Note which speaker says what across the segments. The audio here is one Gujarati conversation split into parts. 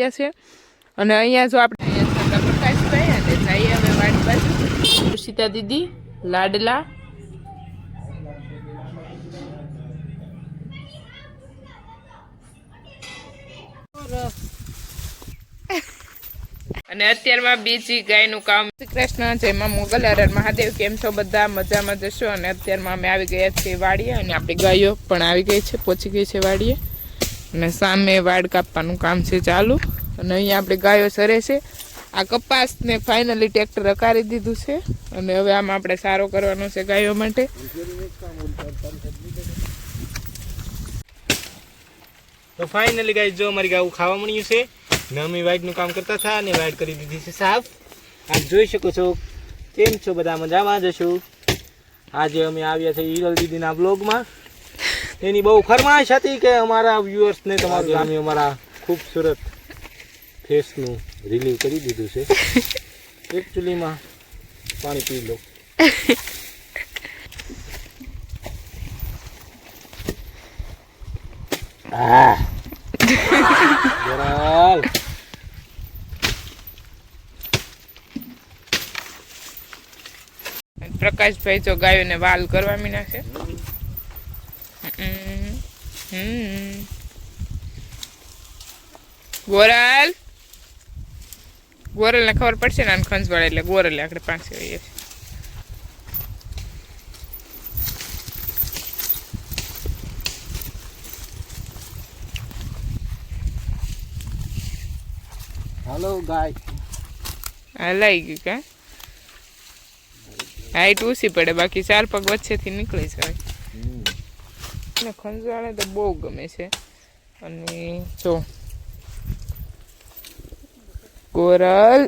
Speaker 1: ગયા છે અને અહીંયા જો આપણે પ્રકાશભાઈ અને જઈએ હવે વાડી બાજુ. સીતા દીદી લાડલા અને અત્યારમાં બીજી ગાયનું કામ. શ્રી કૃષ્ણ, જય માં મોગલ, હર હર મહાદેવ. કેમ છો બધા? મજામાં જશો. અને અત્યારમાં અમે આવી ગયા છીએ વાડીએ અને આપણી ગાયો પણ આવી ગઈ છે, પહોંચી ગઈ છે વાડીએ અને સામે વાડ કાપવાનું કામ છે ચાલુ. અને અહીંયા આપણી ગાયો સરે છે. આ કપાસને ફાઇનલી ટ્રેક્ટર હકારી દીધું છે અને હવે આમાં આપણે સારો કરવાનો છે ગાયો માટે.
Speaker 2: તો ફાઇનલી ગાઈસ જો અમારી ગાયું ખાવા મળ્યું છે ને અમે વાઇડનું કામ કરતા હતા અને વાઇડ કરી દીધી છે સાફ. આપ જોઈ શકો છો. કેમ છો બધા? મજામાં જશો. આજે અમે આવ્યા છે હિરલ દીદીના બ્લોગમાં. એની બહુ ફરમાઈશ હતી કે અમારા વ્યુઅર્સને તમારું ગામ અમારા ખૂબસૂરત ફેસનું રિલીવ કરી દીધું છે. એકચ્યુઅલીમાં પાણી પી લો.
Speaker 1: પ્રકાશભાઈ જો ગાયોને વાલ કરવા મીના છે. ગોરલ ગોરલ ને ખબર પડશે ને ખંજવાળે એટલે ગોરલ આપણે પાસે હોઈએ છીએ.
Speaker 2: હાલો ગાય
Speaker 1: હલાઈ ગયું કા હાઈટ ઓછી પડે, બાકી 4 પગ વચ્ચેથી નીકળી જાય. ખંજવાળે તો બહુ ગમે છે. અને જો ગોરલ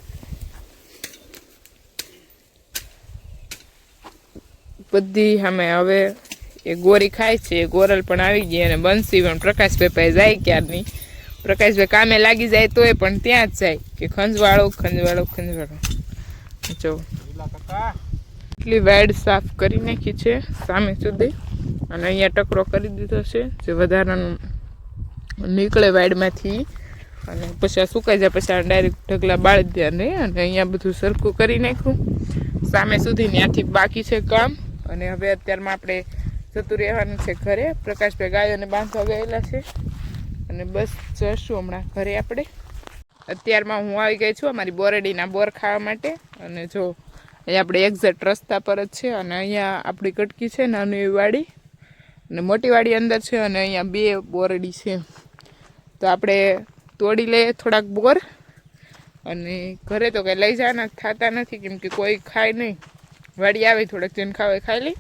Speaker 1: બધી સામે હવે એ ગોરી ખાય છે. ગોરલ પણ આવી ગઈ અને બંસી પણ પ્રકાશભાઈ પાસે જાય ક્યારની. પ્રકાશભાઈ કામે લાગી જાય તોય પણ ત્યાં જ જાય કે ખંજવાળો ખંજવાળો ખંજવાળો. જો એટલી વાડ સાફ કરી નાખી છે સામે સુધી અને અહીંયા ટકરો કરી દીધો છે જે વધારાનું નીકળે વાડમાંથી અને પછી સુકાઈ જાય પછી ડાયરેક્ટ ઢગલા બાળી દે અને અહીંયા બધું સરખું કરી નાખ્યું સામે સુધી. ત્યાંથી બાકી છે કામ અને હવે અત્યારમાં આપણે જતું રહેવાનું છે ઘરે. પ્રકાશભાઈ ગાયોને બાંધવા ગયેલા છે અને બસ જશું હમણાં ઘરે આપણે. અત્યારમાં હું આવી ગઈ છું અમારી બોરડીના બોર ખાવા માટે. અને જો અહીંયા આપણે એક્ઝેક્ટ રસ્તા પર જ છે અને અહીંયા આપણી કટકી છે નાની એવી વાડી અને મોટી વાડી અંદર છે અને અહીંયા 2 બોરડી છે. તો આપણે તોડી લઈએ થોડાક બોર અને ઘરે તો કંઈ લઈ જવાના થતા નથી કેમ કે કોઈ ખાય નહીં. વાડી આવે થોડાક જેને ખાવે ખાઈ લઈ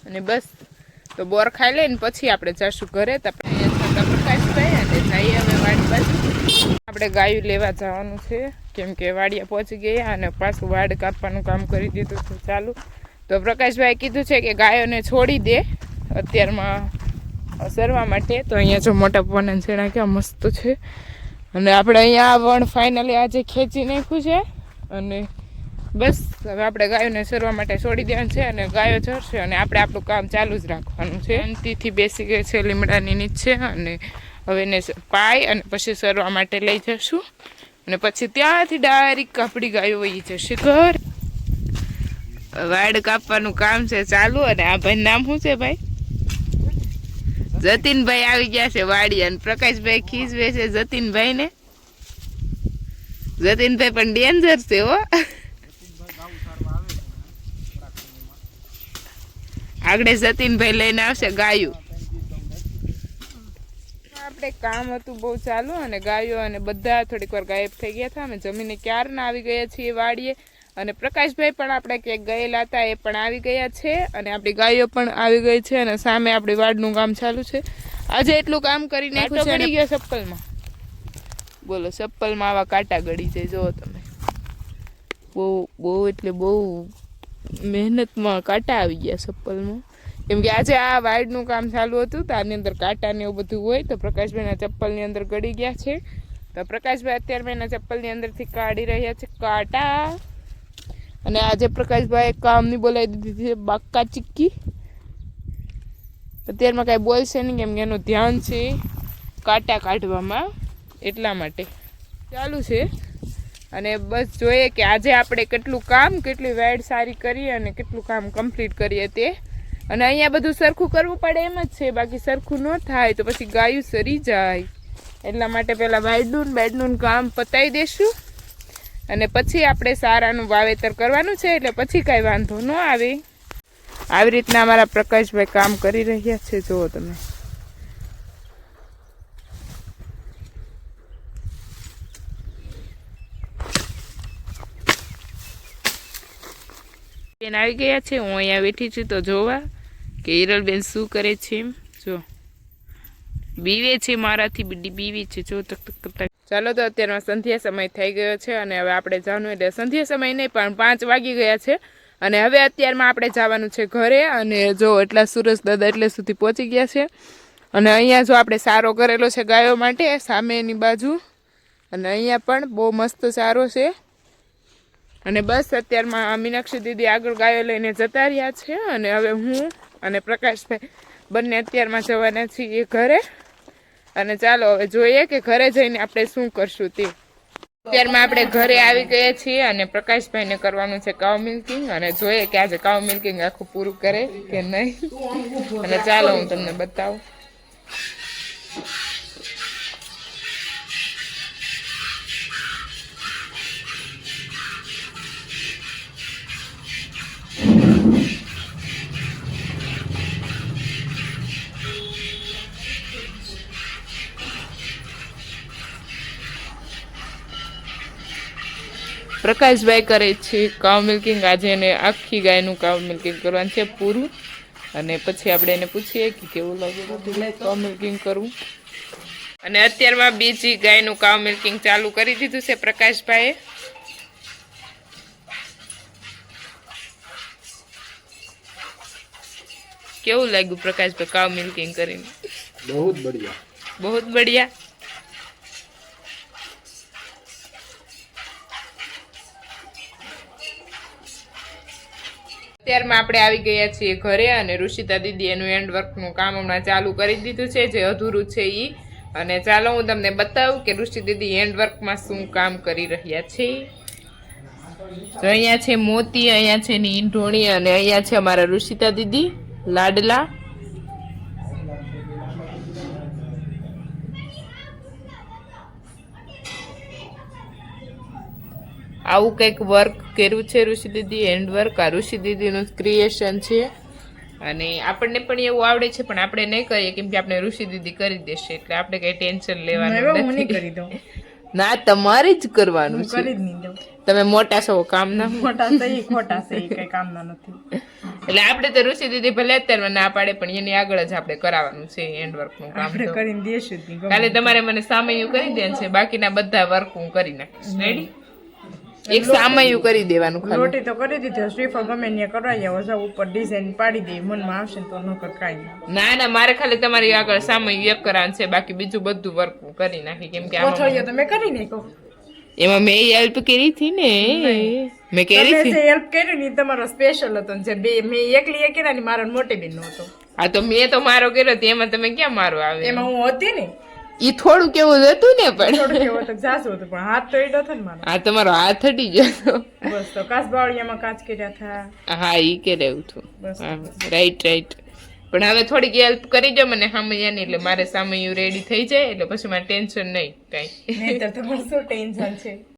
Speaker 1: અને બસ. તો બોર ખાઈ લઈને પછી આપણે જઈશું ઘરે. તો આપણે પ્રકાશભાઈ અને જઈએ હવે વાડી બાજુ. આપણે ગાયું લેવા જવાનું છે કેમ કે વાડિયા પહોંચી ગયા અને પાછું વાડ કાપવાનું કામ કરી દીધું છે ચાલુ. તો પ્રકાશભાઈ કીધું છે કે ગાયોને છોડી દે અત્યારમાં સરવા માટે. તો અહીંયા જો મોટા પપ્પાના છેડા કેવા મસ્ત છે અને આપણે અહીંયા આ વણ ફાઇનલી આજે ખેંચી નાખ્યું છે અને બસ હવે આપણે ગાયોને સરવા માટે છોડી દેવાનું છે અને ગાયો ચરશે અને આપણે આપણું કામ ચાલુ જ રાખવાનું છે. શાંતિથી બેસી ગઈ છે લીમડાની નીચે અને હવે એને પાઈ અને પછી સરવા માટે લઈ જશું અને પછી ત્યાંથી ડાયરેક્ટ આપણી ગાયો વહી જશે ઘર. વાડ કાપવાનું કામ છે ચાલુ અને આ ભાઈ નામ શું છે ભાઈ? જતીનભાઈ આવી ગયા છે વાડી અને પ્રકાશભાઈ ખીજવે છે જતીનભાઈ ને. જતીનભાઈ પણ ડેન્જર છે હો. આગળ જતીનભાઈ લઈને આવશે ગાયું. આપણે કામ હતું બહુ ચાલુ અને ગાયો અને બધા થોડીક વાર ગાયબ થઈ ગયા હતા. અમે જમીને ક્યારના આવી ગયા છીએ વાડીએ અને પ્રકાશભાઈ પણ આપણે ક્યાંક ગયેલા હતા એ પણ આવી ગયા છે અને આપણી ગાયો પણ આવી ગઈ છે અને સામે આપણી વાડનું કામ ચાલુ છે. આજે એટલું કામ કરી નાખ્યું છે. ગળી ગયો ચપ્પલમાં. બોલો ચપ્પલમાં આવા કાંટા ગળી જાય જો તમે. બહુ એટલે બહુ મહેનતમાં કાંટા આવી ગયા ચપ્પલમાં કેમ કે આજે આ વાડનું કામ ચાલુ હતું તો આની અંદર કાંટા ને એવું બધું હોય તો પ્રકાશભાઈના ચપ્પલની અંદર ગળી ગયા છે. તો પ્રકાશભાઈ અત્યારે એના ચપ્પલની અંદરથી કાઢી રહ્યા છે કાંટા અને આજે પ્રકાશભાઈ કામની બોલાવી દીધી છે બાકા ચીક્કી. અત્યારમાં કાંઈ બોલશે નહીં કેમ કે એનું ધ્યાન છે કાંટા કાઢવામાં એટલા માટે ચાલુ છે. અને બસ જોઈએ કે આજે આપણે કેટલું કામ, કેટલી વાઇડ સારી કરીએ અને કેટલું કામ કમ્પ્લીટ કરીએ તે. અને અહીંયા બધું સરખું કરવું પડે એમ જ છે, બાકી સરખું ન થાય તો પછી ગાયું સરી જાય. એટલા માટે પહેલાં વાઇડનું બેડનું કામ પતાવી દઈશું અને પછી આપણે સારાનું વાવેતર કરવાનું છે, એટલે પછી કાંઈ વાંધો ન આવે. આવી રીતના અમારા પ્રકાશભાઈ કામ કરી રહ્યા છે, જુઓ તમે. બેન આવી ગયા છે, હું અહીંયા બેઠી છું તો જોવા કે હિરલબેન શું કરે છે. જો બીવે છે, મારાથી બીવી છે, જો તક તક તક. ચાલો તો અત્યારમાં સંધ્યા સમય થઈ ગયો છે અને હવે આપણે જવાનું, એટલે સંધ્યા સમય નહીં પણ 5 વાગી ગયા છે. અને હવે અત્યારમાં આપણે જવાનું છે ઘરે. અને જો એટલા સુરજ દાદા એટલે સુધી પહોંચી ગયા છે. અને અહીંયા જો આપણે સારો કરેલો છે ગાયો માટે સામેની બાજુ, અને અહીંયા પણ બહુ મસ્ત સારો છે. અને બસ અત્યારમાં મીનાક્ષી દીદી આગળ ગાયો લઈને જતા રહ્યા છે. અને હવે હું અને પ્રકાશભાઈ બંને અત્યારમાં જવાના છીએ ઘરે. અને ચાલો હવે જોઈએ કે ઘરે જઈને આપણે શું કરશું તે. અત્યારમાં આપણે ઘરે આવી ગયા છીએ અને પ્રકાશભાઈને કરવાનું છે કાઉ મિલ્કિંગ. અને જોઈએ કે આજે કાઉ મિલ્કિંગ આખું પૂરું કરે કે નહીં. અને ચાલો હું તમને બતાવું. પ્રકાશભાઈ કરે છે કાઉ મિલ્કિંગ. આજે એને આખી ગાયનું કાઉ મિલ્કિંગ કરવાનું છે પૂરું. અને પછી આપણે એને પૂછીએ કે કેવું લાગે કાઉ મિલ્કિંગ કરવું. અને અત્યારમાં બીજી ગાયનું કાઉ મિલ્કિંગ ચાલુ કરી દીધું છે પ્રકાશભાઈએ. કેવું લાગ્યું પ્રકાશભાઈ કાઉ મિલ્કિંગ કરીને?
Speaker 2: બહુ બઢિયા,
Speaker 1: બહુ બઢિયા. અત્યારમાં આપણે આવી ગયા છીએ ઘરે અને ઋષિતા દીદી એનું હેન્ડ વર્કનું કામ હમણાં ચાલુ કરી દીધું છે, જે અધૂરું છે એ. અને ચાલો હું તમને બતાવું કે ઋષિ દીદી હેન્ડ વર્કમાં શું કામ કરી રહ્યા છે. તો અહીંયા છે મોતી, અહીંયા છે ની ઈંઢોણી અને અહીંયા છે અમારા ઋષિતા દીદી લાડલા. આવું કંઈક વર્ક કર્યું છે ઋષિ દીદી, હેન્ડ વર્ક. આ ઋષિ દીદીનું ક્રિએશન છે. અને આપણને પણ એવું આવડે છે પણ આપણે નહીં કરીએ કેમ કે આપણે ઋષિ દીદી કરી દેશે, એટલે આપણે કઈ ટેન્શન લેવાનું નથી. ના, તમારે જ કરવાનું છે. તમે મોટા છો, કામ ના
Speaker 3: મોટા છે, ખોટા છે, કઈ કામ ના નથી.
Speaker 1: એટલે આપણે તો ઋષિ દીદી ભલે અત્યારે ના પાડે પણ એની આગળ જ આપણે કરાવવાનું છે હેન્ડ વર્ક નું કામ.
Speaker 3: આપણે કરીને દેશું.
Speaker 1: કાલે તમારે મને સામયું કરી દે છે, બાકીના બધા વર્ક હું કરી નાખીશ. રેડી? એક સામયું કરી દેવાનું ખાલી.
Speaker 3: રોટી તો કરી દીધી, શ્રીફળ ગમે ને કરાવી આવો, ઉપર ડિઝાઇન પાડી દે, મનમાં આવશે તો નકર કાઈ
Speaker 1: ના. ના, મારે ખાલી તમારી આગળ સામયું એક કરવાનું છે, બાકી બીજું બધું વર્ક હું કરી નાખી. કેમ કે
Speaker 3: કોથળીઓ તમે કરી નાખો.
Speaker 1: એમાં મેં હેલ્પ કરી હતી ને, મેં કરી હતી.
Speaker 3: હેલ્પ કરી ની તમારો સ્પેશિયલ હતો જે બે મેં એકલી એ કર્યા ને મારો મોટી બેન નો હતો.
Speaker 1: હા તો મેં તો મારો કર્યો હતો, એમાં તમે ક્યાં મારો આવે?
Speaker 3: એમાં હું હતી ને.
Speaker 1: ઈ થોડું કેવું હતું ને, પણ
Speaker 3: થોડું કેવું હતું, જાસુ હતું, પણ હાથ તો એડો હતો ને મારો.
Speaker 1: હા, તમારો હાથ અડી ગયો.
Speaker 3: બસ તો કાચ બાવળિયામાં કાચ કર્યા હતા.
Speaker 1: હા, ઈ કે રહ્યું હતું. Right right. પણ હવે થોડીક હેલ્પ કરી દો મને સામૈયાની, એટલે મારે સામૈયું રેડી થઈ જાય, એટલે પછી મારે ટેન્શન નહીં કઈ.
Speaker 3: નહીતર તમારે શું ટેન્શન છે?